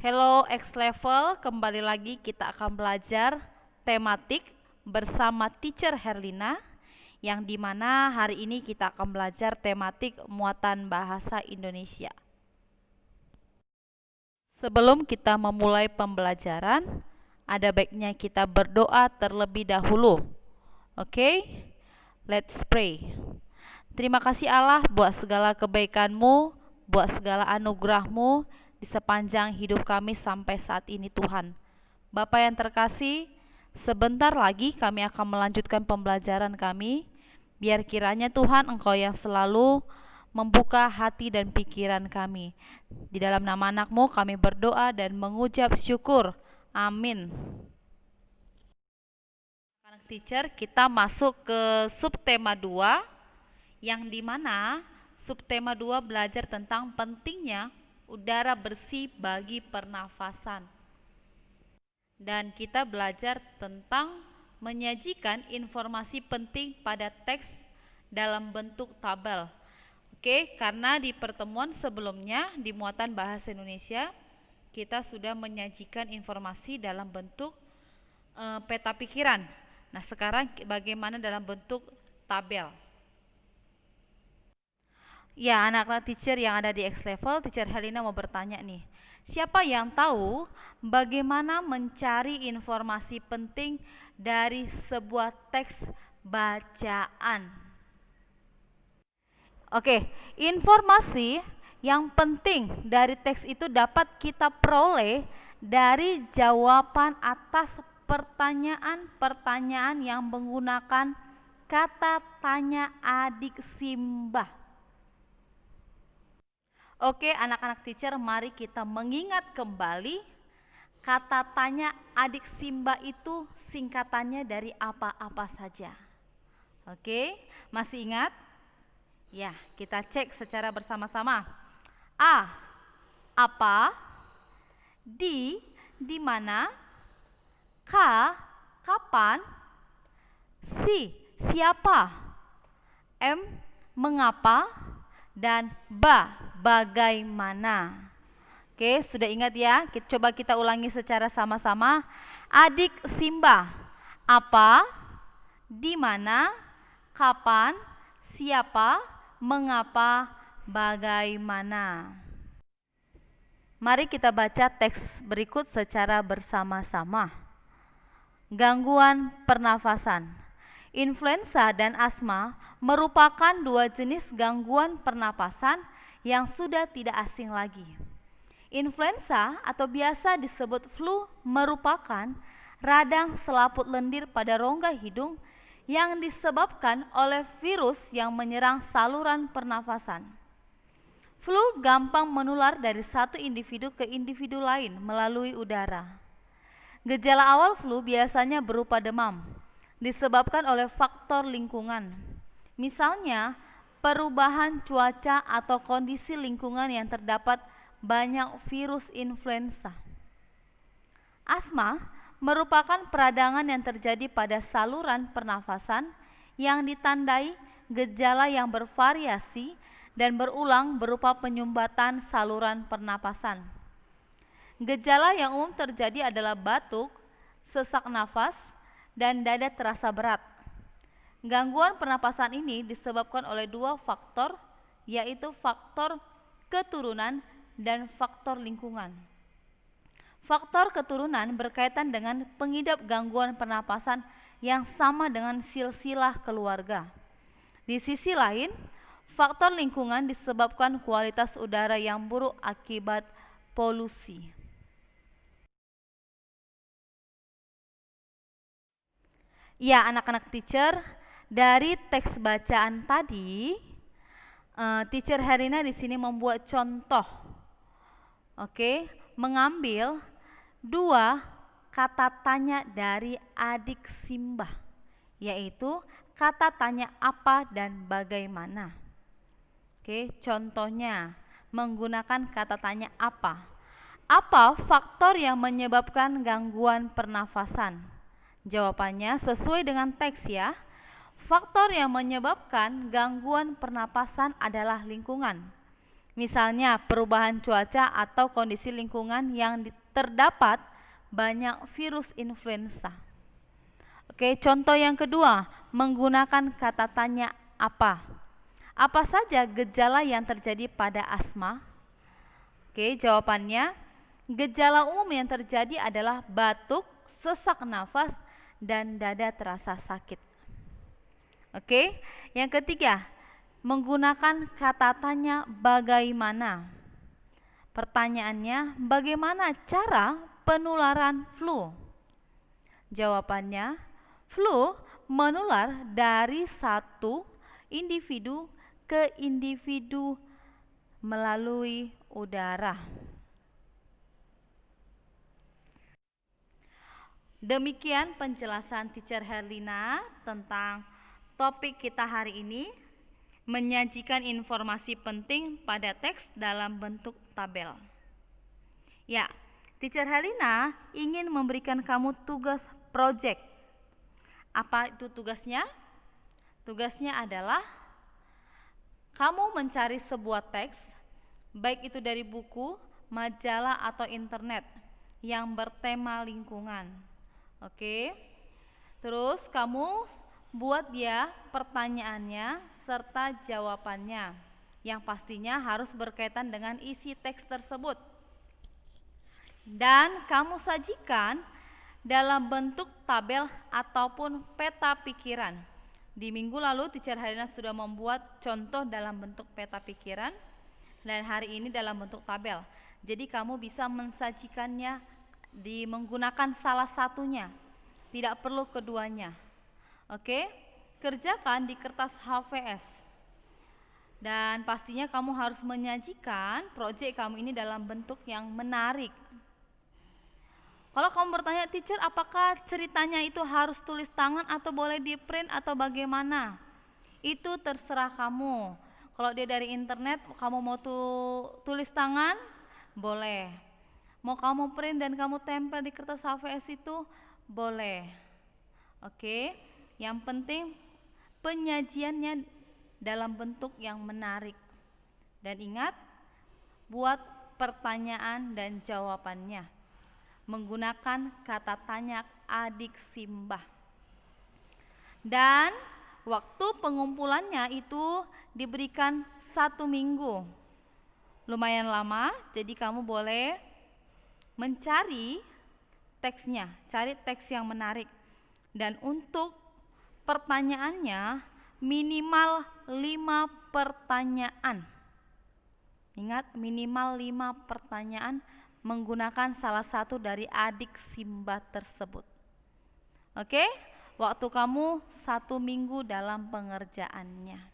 Hello X Level, kembali lagi kita akan belajar tematik bersama Teacher Herlina, yang dimana hari ini kita akan belajar tematik muatan bahasa Indonesia. Sebelum kita memulai pembelajaran, ada baiknya kita berdoa terlebih dahulu. Oke? Let's pray. Terima kasih Allah buat segala kebaikan-Mu, buat segala anugerah-Mu di sepanjang hidup kami sampai saat ini Tuhan. Bapa yang terkasih, sebentar lagi kami akan melanjutkan pembelajaran kami. Biar kiranya Tuhan Engkau yang selalu membuka hati dan pikiran kami. Di dalam nama anak-Mu kami berdoa dan mengucap syukur. Amin. Anak teacher, kita masuk ke subtema 2, yang dimana subtema 2 belajar tentang pentingnya udara bersih bagi pernafasan. Dan kita belajar tentang menyajikan informasi penting pada teks dalam bentuk tabel. Oke, karena di pertemuan sebelumnya di muatan bahasa Indonesia kita sudah menyajikan informasi dalam bentuk peta pikiran. Nah, sekarang bagaimana dalam bentuk tabel? Ya, anak-anak teacher yang ada di X Level, Teacher Herlina mau bertanya nih. Siapa yang tahu bagaimana mencari informasi penting dari sebuah teks bacaan? Oke, informasi yang penting dari teks itu dapat kita peroleh dari jawaban atas pertanyaan-pertanyaan yang menggunakan kata tanya adik simbah. Oke, anak-anak teacher, mari kita mengingat kembali kata tanya adik Simba itu singkatannya dari apa-apa saja. Oke, masih ingat? Ya, kita cek secara bersama-sama. A, apa? Di mana? K, kapan? Si, siapa? M, mengapa? Dan bagaimana. Oke, sudah ingat ya? Coba kita ulangi secara sama-sama. Adik Simba, apa, di mana, kapan, siapa, mengapa, bagaimana. Mari kita baca teks berikut secara bersama-sama. Gangguan pernafasan. Influenza dan asma merupakan dua jenis gangguan pernapasan yang sudah tidak asing lagi. Influenza atau biasa disebut flu merupakan radang selaput lendir pada rongga hidung yang disebabkan oleh virus yang menyerang saluran pernafasan. Flu gampang menular dari satu individu ke individu lain melalui udara. Gejala awal flu biasanya berupa demam, disebabkan oleh faktor lingkungan. Misalnya, perubahan cuaca atau kondisi lingkungan yang terdapat banyak virus influenza. Asma merupakan peradangan yang terjadi pada saluran pernafasan yang ditandai gejala yang bervariasi dan berulang berupa penyumbatan saluran pernapasan. Gejala yang umum terjadi adalah batuk, sesak nafas, dan dada terasa berat. Gangguan pernapasan ini disebabkan oleh dua faktor, yaitu faktor keturunan dan faktor lingkungan. Faktor keturunan berkaitan dengan pengidap gangguan pernapasan yang sama dengan silsilah keluarga. Di sisi lain, faktor lingkungan disebabkan kualitas udara yang buruk akibat polusi. Ya, anak-anak teacher, dari teks bacaan tadi, Teacher Herlina di sini membuat contoh. Oke, mengambil dua kata tanya dari adik Simbah, yaitu kata tanya apa dan bagaimana. Oke, contohnya menggunakan kata tanya apa. Apa faktor yang menyebabkan gangguan pernafasan? Jawabannya sesuai dengan teks ya. Faktor yang menyebabkan gangguan pernapasan adalah lingkungan. Misalnya perubahan cuaca atau kondisi lingkungan yang terdapat banyak virus influenza. Oke, contoh yang kedua, menggunakan kata tanya apa. Apa saja gejala yang terjadi pada asma? Oke, jawabannya, gejala umum yang terjadi adalah batuk, sesak nafas, dan dada terasa sakit. Oke, yang ketiga, menggunakan kata tanya bagaimana. Pertanyaannya, bagaimana cara penularan flu? Jawabannya, flu menular dari satu individu ke individu melalui udara. Demikian penjelasan Teacher Herlina tentang topik kita hari ini, menyajikan informasi penting pada teks dalam bentuk tabel. Ya, Teacher Herlina ingin memberikan kamu tugas project. Apa itu tugasnya? Tugasnya adalah kamu mencari sebuah teks, baik itu dari buku, majalah, atau internet yang bertema lingkungan. Oke, terus kamu buat dia pertanyaannya serta jawabannya, yang pastinya harus berkaitan dengan isi teks tersebut. Dan kamu sajikan dalam bentuk tabel ataupun peta pikiran. Di minggu lalu Teacher Herlina sudah membuat contoh dalam bentuk peta pikiran, dan hari ini dalam bentuk tabel. Jadi kamu bisa mensajikannya menggunakan salah satunya, tidak perlu keduanya. Oke, kerjakan di kertas HVS. Dan pastinya kamu harus menyajikan proyek kamu ini dalam bentuk yang menarik. Kalau kamu bertanya, teacher, apakah ceritanya itu harus tulis tangan atau boleh di print atau bagaimana? Itu terserah kamu. Kalau dia dari internet, kamu mau tulis tangan, boleh. Mau kamu print dan kamu tempel di kertas HVS itu, boleh. Oke, yang penting penyajiannya dalam bentuk yang menarik. Dan ingat, buat pertanyaan dan jawabannya menggunakan kata tanya adik simbah. Dan waktu pengumpulannya itu diberikan 1 minggu. Lumayan lama, jadi kamu boleh mencari teksnya, cari teks yang menarik. Dan untuk pertanyaannya minimal 5 pertanyaan. Ingat, minimal 5 pertanyaan menggunakan salah satu dari adik simbah tersebut. Oke, waktu kamu 1 minggu dalam pengerjaannya.